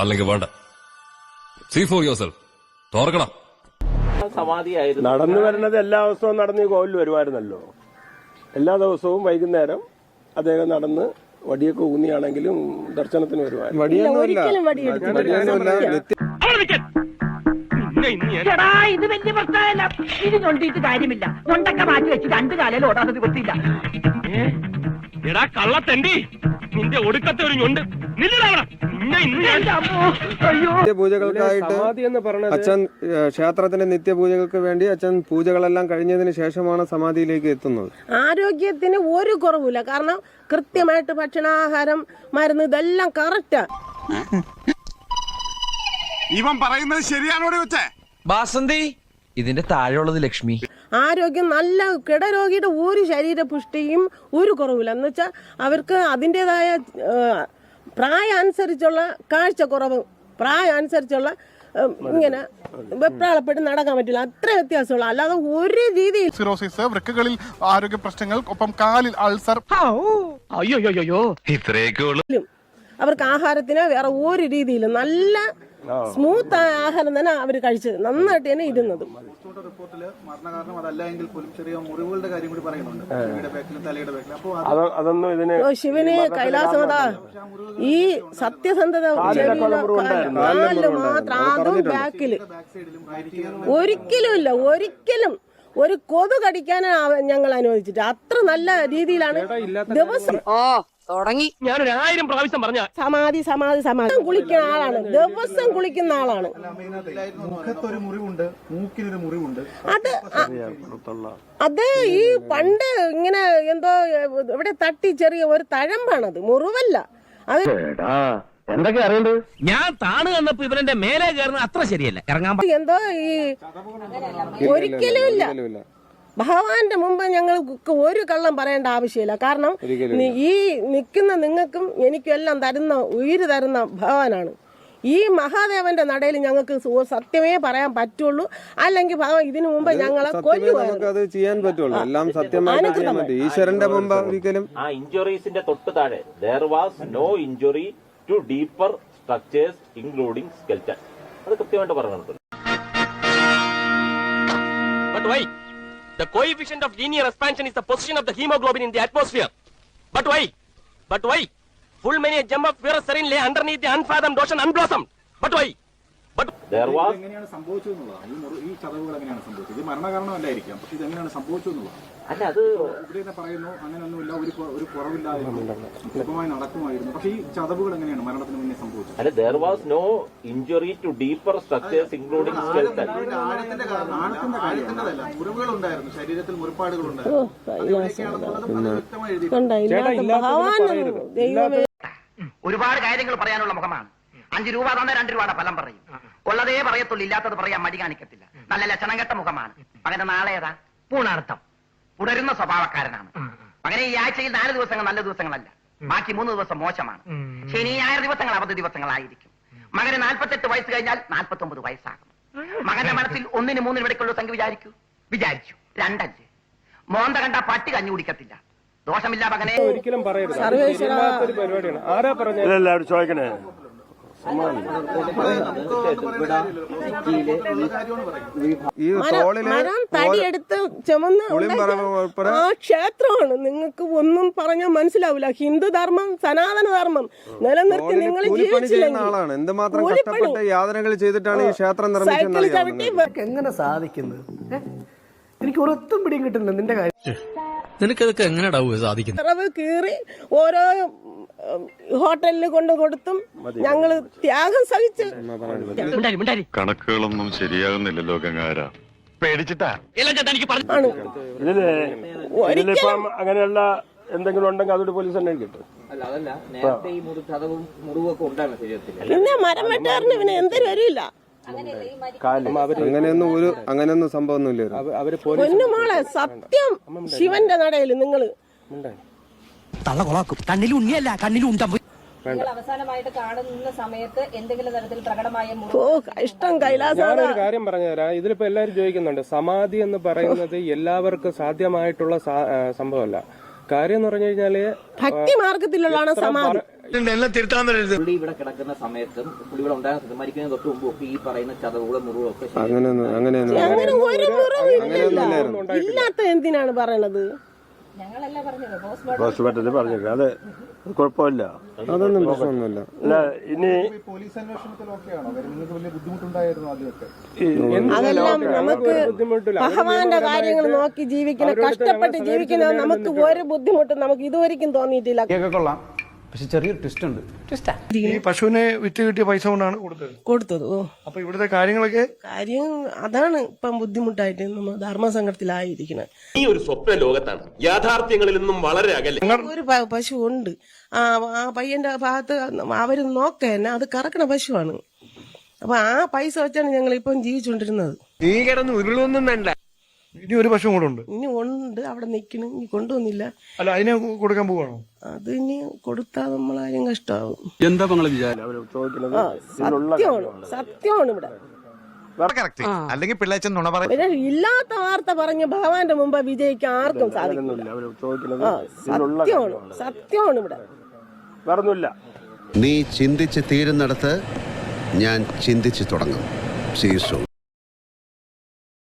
അല്ലെങ്കിൽ വേണ്ട. See for yourself. തോർക്കണം. നടന്നു വരുന്നത് എല്ലാ ദിവസവും നടന്ന് ഈ കോവിലിൽ വരുമായിരുന്നല്ലോ. എല്ലാ ദിവസവും വൈകുന്നേരം അദ്ദേഹം നടന്ന് വടിയൊക്കെ ഊന്നിയാണെങ്കിലും ദർശനത്തിന് വരുമായിരുന്നു. ഇത് വലിയ പ്രശ്നമല്ല. ഇത് ഞൊണ്ടിയിട്ട് കാര്യമില്ല. ഞൊണ്ടൊക്കെ മാറ്റി വെച്ച് രണ്ടു കാലയിൽ ഓടാതെ നിവൃത്തിയില്ല. എടാ കള്ളത്തണ്ടി, നിന്റെ ഒടുക്കത്തെ ഒരു ഞൊണ്ട്. പൂജകൾക്കായിട്ട് അച്ഛൻ ക്ഷേത്രത്തിന്റെ നിത്യപൂജകൾക്ക് വേണ്ടി അച്ഛൻ പൂജകളെല്ലാം കഴിഞ്ഞതിന് ശേഷമാണ് സമാധിയിലേക്ക് എത്തുന്നത്. ആരോഗ്യത്തിന് ഒരു കുറവില്ല. കാരണം കൃത്യമായിട്ട് ഭക്ഷണാഹാരം, മരുന്ന് ഇതെല്ലാം കറക്റ്റാ. ഇവൻ പറയുന്നത് ശരിയാണോടെ വെച്ചേ ബാസന്തി? ഇതിന്റെ താഴെയുള്ളത് ലക്ഷ്മി. ആരോഗ്യം നല്ല, കിടരോഗിയുടെ ഒരു ശരീരപുഷ്ടിയും ഒരു കുറവില്ല. എന്ന് വെച്ചാൽ അവർക്ക് അതിൻ്റെതായ പ്രായം അനുസരിച്ചുള്ള കാഴ്ചക്കുറവ്, പ്രായം അനുസരിച്ചുള്ള ഇങ്ങനെ വെപ്രാളപ്പെട്ട് നടക്കാൻ പറ്റില്ല. അത്ര വ്യത്യാസമുള്ള, അല്ലാതെ ഒരു രീതിയിൽ സിറോസിസ്, വൃക്കകളിൽ ആരോഗ്യ പ്രശ്നങ്ങൾ, ഒപ്പം കാലിൽ അൾസർ. അയ്യോ ഇത്രയൊക്കെ അവർക്ക് ആഹാരത്തിന് വേറെ ഒരു രീതിയിലും നല്ല സ്മൂത്ത് ആയ ആഹാരം തന്നെ അവർ കഴിച്ചത്, നന്നായിട്ട് തന്നെ ഇരുന്നത്. ശിവന് കൈലാസമത ഈ സത്യസന്ധത കാലില് മാത്രം, അതും ബാക്കില് ഒരിക്കലും ഇല്ല. ഒരിക്കലും ഒരു കൊതു കടിക്കാനാണ് ഞങ്ങൾ അനുവദിച്ചിട്ട്. അത്ര നല്ല രീതിയിലാണ് ദിവസം തുടങ്ങി. ഞാനൊരു 1000 പ്രാവശ്യം പറഞ്ഞ സമാധി സമാധി സമാധി കുളിക്കുന്ന ആളാണ്, ദിവസം കുളിക്കുന്ന ആളാണ്. അത് ഈ പണ്ട് ഇങ്ങനെ എന്തോ ഇവിടെ തട്ടി ചെറിയ ഒരു തഴമ്പാണത്, മുറിവല്ല അത്. എന്തൊക്കെ അറിയണ്ടത്? ഞാൻ താണു കണ്ടപ്പോ ഇവരെ മേലെ കയറുന്നത് അത്ര ശരിയല്ല. ഇറങ്ങാൻ എന്തോ ഈ ഒരിക്കലും ഇല്ല. ഭഗവാന്റെ മുമ്പ് ഞങ്ങൾക്ക് ഒരു കള്ളം പറയേണ്ട ആവശ്യമില്ല. കാരണം ഈ നിൽക്കുന്ന നിങ്ങൾക്കും എനിക്കും എല്ലാം തരുന്ന, ഉയിര് തരുന്ന ഭഗവാനാണ്. ഈ മഹാദേവന്റെ നടയിൽ ഞങ്ങൾക്ക് സത്യമേ പറയാൻ പറ്റുള്ളൂ. അല്ലെങ്കിൽ ഭഗവാൻ ഇതിനു മുമ്പ് ഞങ്ങളെ കൊല്ലുവാണ്. ചെയ്യാൻ പറ്റുള്ളൂ, എല്ലാം സത്യമായിട്ട് ഈശ്വരന്റെ മുമ്പ് ഒരിക്കലും. ആ ഇഞ്ചുറീസിന്റെ തൊട്ട് താഴെ there was no injury to deeper structures including skeleton. അത് കൃത്യമായിട്ട് പറയുന്നുണ്ട്. But why? The coefficient of linear expansion is the position of the hemoglobin in the atmosphere. But why? But why? Full many a gem of pure serene lay underneath the unfathomed ocean unblossomed. But why? But there was എങ്ങനെയാണ് സംഭവിച്ചതെന്നുള്ളതാണ് ഈ ചതവുകൾ എങ്ങനെയാണ് സംഭവിച്ചത്? ഇത് മരണകാരണമല്ലായിരിക്കാം, പക്ഷെ ഇത് എങ്ങനെയാണ് സംഭവിച്ചതെന്നുള്ളതാണ്. അല്ല, അത് ഇവിടെ പറയുന്നു അങ്ങനെയൊന്നുമില്ല, ഒരു കുറവില്ലായിരുന്നു, സുഖമായി നടക്കുമായിരുന്നു. പക്ഷെ ഈ ചതവുകൾ എങ്ങനെയാണ് മരണത്തിന് മുന്നേ സംഭവിച്ചത്? അല്ല, there was no injury to deeper structures including skeleton. ആഴത്തിൻ്റെതല്ല, മുറിവുകൾ ഉണ്ടായിരുന്നു, ശരീരത്തിൽ മുറിപ്പാടുകൾ ഉണ്ടായിരുന്നു. ഒരുപാട് കാര്യങ്ങൾ പറയാനുള്ള മുഖമാണ്. 5 രൂപ തന്നെ 2 രൂപയുടെ ഫലം പറയും. ഉള്ളതേ പറയത്തുള്ളൂ, ഇല്ലാത്തത് പറയാൻ മടി കാണിക്കത്തില്ല. നല്ല ലക്ഷണം കെട്ട മുഖമാണ്. അങ്ങനെ നാളെ ഏതാ പൂണാർത്ഥം, തുടരുന്ന സ്വഭാവക്കാരനാണ്. അങ്ങനെ ഈ ആഴ്ചയിൽ 4 ദിവസങ്ങൾ നല്ല ദിവസങ്ങളല്ല, ബാക്കി 3 ദിവസം മോശമാണ്. ശനി ഞായർ ദിവസങ്ങൾ അവധി ദിവസങ്ങളായിരിക്കും. മകന് 48 വയസ്സ് കഴിഞ്ഞാൽ 49 വയസ്സാകും. മകന്റെ മനസ്സിൽ 1-ന് 3 ഇടയ്ക്കുള്ള സംഖ്യ വിചാരിച്ചു 2 5. മോന്ത കണ്ട പട്ടി കഞ്ഞു കുടിക്കത്തില്ല. ദോഷമില്ല മകനെ. ഒരിക്കലും പറയരുത്, പരിപാടിയാണ്. ആരാ പറഞ്ഞത്? ചോദിക്കണേ. മരം തടിയെടുത്ത് ചുമന്ന് ആ ക്ഷേത്രമാണ്. നിങ്ങൾക്ക് ഒന്നും പറഞ്ഞാൽ മനസ്സിലാവില്ല. ഹിന്ദു ധർമ്മം, സനാതന ധർമ്മം നിലനിർത്തി നിങ്ങൾ ആളാണ്. എന്തുമാത്രം കഷ്ടപ്പെട്ട് യാതനകൾ ചെയ്തിട്ടാണ് ഈ ക്ഷേത്രം നിർമ്മിച്ചത്. എങ്ങനെ സാധിക്കുന്നത്? എനിക്ക് ഒരൊത്തും പിടിയും കിട്ടുന്നില്ല നിന്റെ കാര്യം. നിനക്കതൊക്കെ എങ്ങനെയാ സാധിക്കുന്നത്? കീറി ഓരോ ഹോട്ടലിൽ കൊണ്ട് കൊടുത്തും ഞങ്ങള് ത്യാഗം സഹിച്ച്. കണക്കുകളൊന്നും ശരിയാകുന്നില്ലല്ലോ ഗംഗാര, പേടിച്ചിട്ടാ. ഇതിലിപ്പം അങ്ങനെയുള്ള എന്തെങ്കിലും ഉണ്ടെങ്കിൽ അതോട് പോലീസ് തന്നെ കിട്ടും. പിന്നെ മരം വെട്ടാറിന് പിന്നെ എന്തിനും വരില്ല. അങ്ങനെയൊന്നും സംഭവമൊന്നുമില്ല. പൊന്നുമോളെ, സത്യം ശിവന്റെ നടയില് നിങ്ങള് തള്ള കൊളാക്കും. കണ്ണിൽ ഉണ്ണിയല്ല, കണ്ണിൽ ഉണ്ടം. അവസാനമായിട്ട് കാണുന്ന സമയത്ത് എന്തെങ്കിലും തരത്തിൽ പ്രകടമായ ഇഷ്ടം കൈലാസം. ഞാനൊരു കാര്യം പറഞ്ഞുതരാം. ഇതിലിപ്പോ എല്ലാരും ചോദിക്കുന്നുണ്ട്, സമാധി എന്ന് പറയുന്നത് എല്ലാവർക്കും സാധ്യമായിട്ടുള്ള സംഭവമല്ല. കാര്യം എന്ന് പറഞ്ഞു കഴിഞ്ഞാല് ഭക്തി മാർഗത്തിലുള്ളതാണ് സമാധി. പുള്ളി ഇവിടെ കിടക്കുന്ന സമയത്തും പുള്ളി ഇവിടെ ഉണ്ടാകുന്ന മരിക്കുന്നതിന് തൊട്ട് മുമ്പ് ഒക്കെ ഈ പറയുന്ന ചതവുകളും മുറിവും ഒക്കെ അങ്ങനെ ഒരു മുറിവില്ല. ഇല്ലാത്ത എന്തിനാണ് പറയണത്? ഞങ്ങളല്ല പറഞ്ഞത് ഹോസ്പിറ്റലിൽ പറഞ്ഞേക്കാം. അത് കുഴപ്പമില്ല, അതൊന്നും പ്രശ്നമൊന്നുമില്ല. അല്ല ഇനി പോലീസ് അന്വേഷണത്തിലൊക്കെയാണോ നിങ്ങൾക്ക് വലിയ ബുദ്ധിമുട്ടുണ്ടായിരുന്നു ആദ്യമൊക്കെ? അതെല്ലാം നമുക്ക് ഭഗവാന്റെ കാര്യങ്ങൾ നോക്കി ജീവിക്കുന്ന, കഷ്ടപ്പെട്ട് ജീവിക്കുന്ന നമുക്ക് ഒരു ബുദ്ധിമുട്ടും നമുക്ക് ഇതുവരെയ്ക്കും തോന്നിയിട്ടില്ല. കൊള്ളാം, പക്ഷെ ചെറിയൊരു ട്വിസ്റ്റ് ഉണ്ട്. ഈ പശുവിനെ വിറ്റ് കിട്ടിയ പൈസ കൊണ്ടാണ് കൊടുത്തത്. ഓ, അപ്പൊ ഇവിടുത്തെ കാര്യങ്ങളൊക്കെ കാര്യം അതാണ് ഇപ്പം ബുദ്ധിമുട്ടായിട്ട് നമ്മൾ ധർമ്മസങ്കടത്തിലായിരിക്കുന്നത്. ഈ ഒരു സ്വപ്ന ലോകത്താണ്, യാഥാർത്ഥ്യങ്ങളിൽ നിന്നും വളരെ അകലെ. ഒരു പശു ഉണ്ട്, ആ പയ്യന്റെ ഭാഗത്ത് അവര് നോക്കന്നെ, അത് കറക്കണ പശുവാണ്. അപ്പൊ ആ പൈസ വെച്ചാണ് ഞങ്ങൾ ഇപ്പം ജീവിച്ചുകൊണ്ടിരുന്നത്. നീ കിടന്ന് ഉരുളൊന്നും വേണ്ട. ഇനി ഒരു പശുവും കൂടെ ഉണ്ട്. ഇനി ഉണ്ട്, അവിടെ നിൽക്കണം, ഇനി കൊണ്ടുവന്നില്ല. അല്ല, അതിനെ കൊടുക്കാൻ പോവാണോ? അത് ഇനി കൊടുത്താൽ നമ്മളാരും കഷ്ടമാവും. എന്താ നിങ്ങളെ വിചാരം? സത്യമാണ് ഇവിടെ. അല്ലെങ്കിൽ പിള്ളേച്ചൻ നുണ പറയും. പിന്നെ ഇല്ലാത്ത വാർത്ത പറഞ്ഞ് ഭഗവാന്റെ മുമ്പ് വിജയിക്കാൻ ആർക്കും സാധിക്കില്ല. സത്യമാണ് ഇവിടെ. വേറൊന്നുമില്ല. നീ ചിന്തിച്ച് തീരുന്നിടത്ത് ഞാൻ ചിന്തിച്ചു തുടങ്ങും. See you soon.